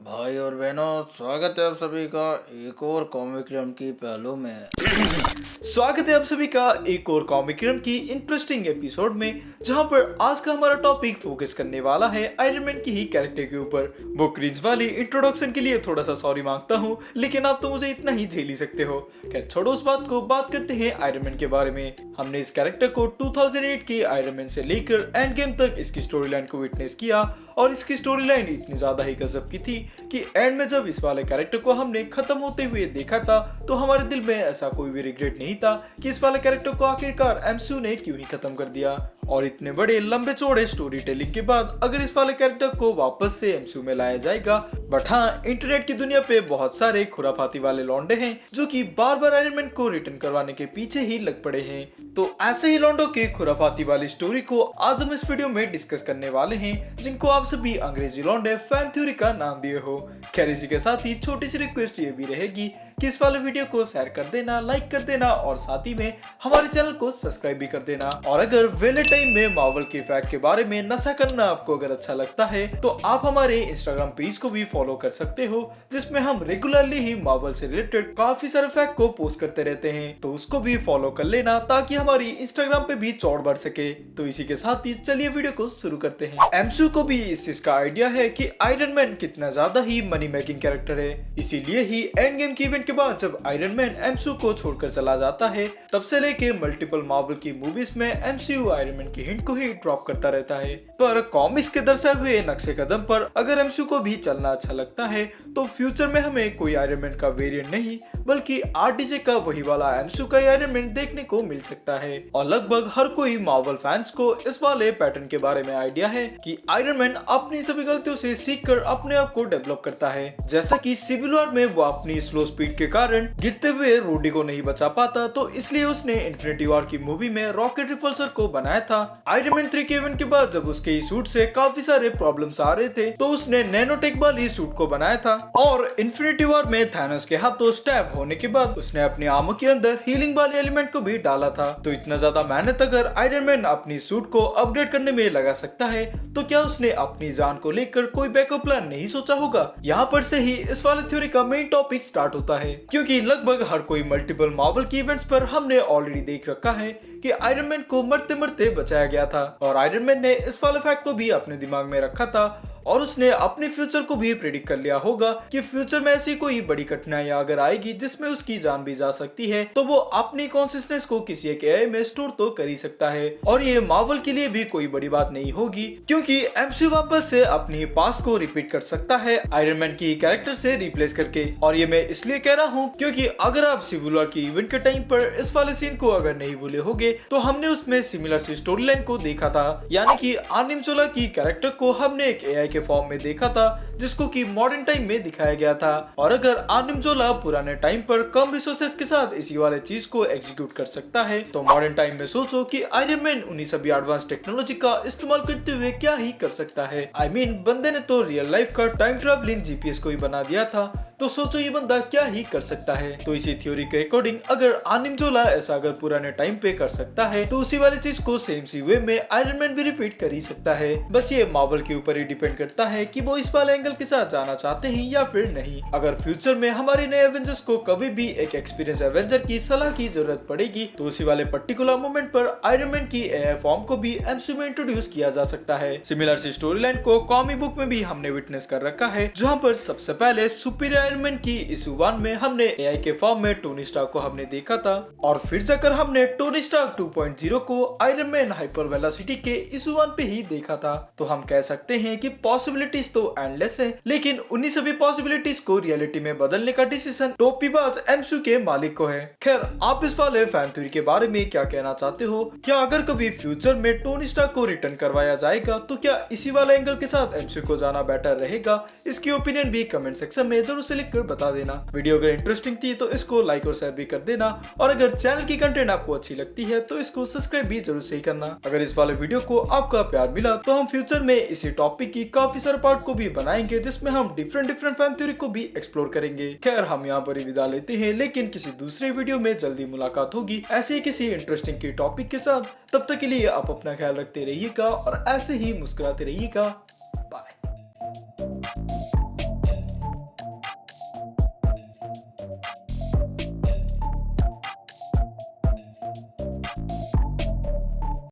भाई और बहनों, स्वागत है आप सभी का एक और कॉमिक रम की पहलू में। स्वागत है आप सभी का एक और कॉमिक रम की इंटरेस्टिंग एपिसोड में, जहां पर आज का हमारा टॉपिक फोकस करने वाला है आयरन मैन की ही कैरेक्टर के ऊपर। वो क्रिंज वाली इंट्रोडक्शन के लिए थोड़ा सा सॉरी मांगता हूं, लेकिन आप तो मुझे इतना ही झेल ही सकते हो। खैर छोड़ो उस बात को, बात करते हैं आयरन मैन के बारे में। हमने इस कैरेक्टर को 2008 के आयरन मैन से लेकर एंड गेम तक इसकी स्टोरी लाइन को विटनेस किया, और इसकी स्टोरी लाइन इतनी ज्यादा ही गजब की थी कि एंड में जब इस वाले कैरेक्टर को हमने खत्म होते हुए देखा था तो हमारे दिल में ऐसा कोई भी रिग्रेट नहीं था कि इस वाले कैरेक्टर को आखिरकार एमसीयू ने क्यों ही खत्म कर दिया। और इतने बड़े लंबे चौड़े स्टोरी टेलिंग के बाद अगर इस वाले कैरेक्टर को वापस से एमसीयू में लाया जाएगा, बट हाँ, इंटरनेट की दुनिया पे बहुत सारे खुराफाती वाले लौंडे हैं जो कि बार बार आयरन मैन को रिटर्न करवाने के पीछे ही लग पड़े हैं। तो ऐसे ही लौंडों के खुराफाती वाली स्टोरी को आज हम इस वीडियो में डिस्कस करने वाले हैं, जिनको आप सभी अंग्रेजी लौंडे फैन थ्योरी का नाम दिए हो। खैर इसी के साथ ही छोटी सी रिक्वेस्ट ये भी रहेगी कि इस वाले वीडियो को शेयर कर देना, लाइक कर देना और साथ ही में हमारे चैनल को सब्सक्राइब भी कर देना। और अगर वेले टाइम में मार्वल के फैक्ट के बारे में नशा करना आपको अगर अच्छा लगता है तो आप हमारे इंस्टाग्राम पेज को भी फॉलो कर सकते हो, जिसमें हम रेगुलरली ही मार्वल से रिलेटेड काफी सारे फैक्ट को पोस्ट करते रहते हैं, तो उसको भी फॉलो कर लेना ताकि हमारी इंस्टाग्राम पे भी चौड़ बढ़ सके। तो इसी के साथ ही चलिए वीडियो को शुरू करते हैं। एमसीयू को भी इस चीज का आइडिया है कि आयरन मैन कितना ज्यादा ही मनी मेकिंग कैरेक्टर है, इसीलिए ही एंड गेम के इवेंट के बाद जब आयरन मैन एमसीयू को छोड़कर चला जाता है, तब से लेके मल्टीपल मार्वल की मूवीज में एमसीयू आयरन मैन की हिंट को ही ड्रॉप करता रहता है। पर कॉमिक्स के दर्शाए हुए नक्शे कदम पर अगर एमसीयू को भी चलना अच्छा लगता है तो फ्यूचर में हमें कोई आयरन मैन का वेरिएंट नहीं बल्कि आरडीजे का वही वाला एमसीयू का आयरन मैन देखने को मिल सकता है। और लगभग हर कोई मार्वल फैंस को इस वाले पैटर्न के बारे में आइडिया है कि आयरन मैन अपनी सभी गलतियों से सीखकर अपने आप को डेवलप करता है। जैसा कि सिविल वॉर में वो अपनी स्लो स्पीड के कारण गिरते हुए रूडी को नहीं बचा पाता, तो इसलिए उसने इन्फिनिटी वॉर की मूवी में रॉकेट रिपल्सर को बनाया था। आयरन मैन 3 के इवेंट के बाद जब उसके सूट से काफी सारे प्रॉब्लम्स आ रहे थे तो उसने नैनोटेक वाली सूट को बनाया था, और इन्फिनिटी वॉर में थानोस के हाथों स्टैब होने के बाद उसने अपनी आर्मर के अंदर हीलिंग वाले एलिमेंट को भी डाला था। तो इतना ज्यादा मेहनत अगर आयरन मैन अपनी सूट को अपग्रेड करने में लगा सकता है, तो क्या उसने अपनी जान को लेकर कोई बैकअप प्लान नहीं सोचा होगा? यहाँ पर से ही इस वाले थ्योरी का मेन टॉपिक स्टार्ट होता है, क्योंकि लगभग हर कोई मल्टीपल मार्वल की इवेंट्स पर हमने ऑलरेडी देख रखा है कि आयरन मैन को मरते मरते बचाया गया था, और आयरन मैन ने इस वाले फैक्ट को भी अपने दिमाग में रखा था, और उसने अपने फ्यूचर को भी प्रेडिक्ट कर लिया होगा कि फ्यूचर में ऐसी कोई बड़ी कठिनाइयां अगर आएगी जिसमें उसकी जान भी जा सकती है, तो वो अपनी कॉन्सियसनेस को किसी एक एआई में स्टोर तो कर ही सकता है। और ये मार्वल के लिए भी कोई बड़ी बात नहीं होगी, क्योंकि एमसीयू वापस से अपनी पास्ट को रिपीट कर सकता है आयरन मैन की कैरेक्टर से रिप्लेस करके। और ये मैं इसलिए कह रहा हूँ क्योंकि अगर आप सिविल वॉर की इवेंट के टाइम पर इस वाले सीन को अगर नहीं भूले होगे तो हमने उसमें सिमिलर सी स्टोरी लाइन को देखा था, यानी कि आर्निमजोला की कैरेक्टर को हमने एक एआई के फॉर्म में देखा था जिसको कि मॉडर्न टाइम में दिखाया गया था। और अगर आर्निमजोला पुराने टाइम पर कम रिसोर्सेज के साथ इसी वाले चीज को एग्जीक्यूट कर सकता है, तो मॉडर्न टाइम में सोचो कि आयरन मैन उन्हीं सभी एडवांस टेक्नोलॉजी का इस्तेमाल करते हुए क्या ही कर सकता है। आई मीन बंदे ने तो रियल लाइफ का टाइम ट्रैवलिंग जीपीएस को ही बना दिया था, तो सोचो ये बंदा क्या ही कर सकता है। तो इसी थ्योरी के अकॉर्डिंग अगर आर्निमजोला ऐसा अगर पुराने टाइम पे कर सकता है, तो उसी वाली चीज को सेम सी वे में आयरन मैन भी रिपीट कर ही सकता है। बस ये मार्वल के ऊपर ही डिपेंड करता है कि वो इस वाले एंगल के साथ जाना चाहते हैं या फिर नहीं। अगर फ्यूचर में हमारे नए एवेंजर्स को कभी भी एक एक्सपीरियंस एवेंजर की सलाह की जरूरत पड़ेगी, तो उसी वाले पर्टिकुलर मोमेंट पर आयरन मैन की एआई फॉर्म को भी एमसीयू में इंट्रोड्यूस किया जा सकता है। सिमिलर सी स्टोरी लाइन को कॉमिक बुक में भी हमने विटनेस कर रखा है, जहाँ पर सबसे पहले सुपीरियर आयरन मैन की इशू 1 में हमने एआई के फॉर्म में टोनी स्टार्क को हमने देखा था, और फिर जाकर हमने टोनी स्टार्क 2.0 को आयरन मैन हाइपर वेलोसिटी के इशू 1 पे ही देखा था। तो हम कह सकते हैं कि पॉसिबिलिटीज तो एंडलेस है, लेकिन उन्हीं सभी पॉसिबिलिटीज को रियलिटी में बदलने का डिसीजन टोपीबाज एमसीयू के मालिक को है। खैर आप इस वाले फैन थ्योरी के बारे में क्या कहना चाहते हो? क्या अगर कभी फ्यूचर में टोनी स्टार्क को रिटर्न करवाया जाएगा तो क्या इसी वाले एंगल के साथ एमसीयू को जाना बेटर रहेगा? इसकी ओपिनियन भी कमेंट सेक्शन में जरूर से लिखकर बता देना। वीडियो अगर इंटरेस्टिंग थी तो इसको लाइक और शेयर भी कर देना, और अगर चैनल की कंटेंट आपको अच्छी लगती है तो इसको सब्सक्राइब भी जरूर से ही करना। अगर इस वाले वीडियो को आपका प्यार मिला तो हम फ्यूचर में इसी टॉपिक की काफी सारे पार्ट को भी बनाएंगे, जिसमें हम डिफरेंट फैन थ्योरी को भी एक्सप्लोर करेंगे। खैर हम यहाँ पर ही विदा लेते हैं, लेकिन किसी दूसरे वीडियो में जल्दी मुलाकात होगी ऐसे ही किसी इंटरेस्टिंग की टॉपिक के साथ। तब तक के लिए आप अपना ख्याल रखते रहिएगा और ऐसे ही मुस्कुराते रहिएगा। बाय।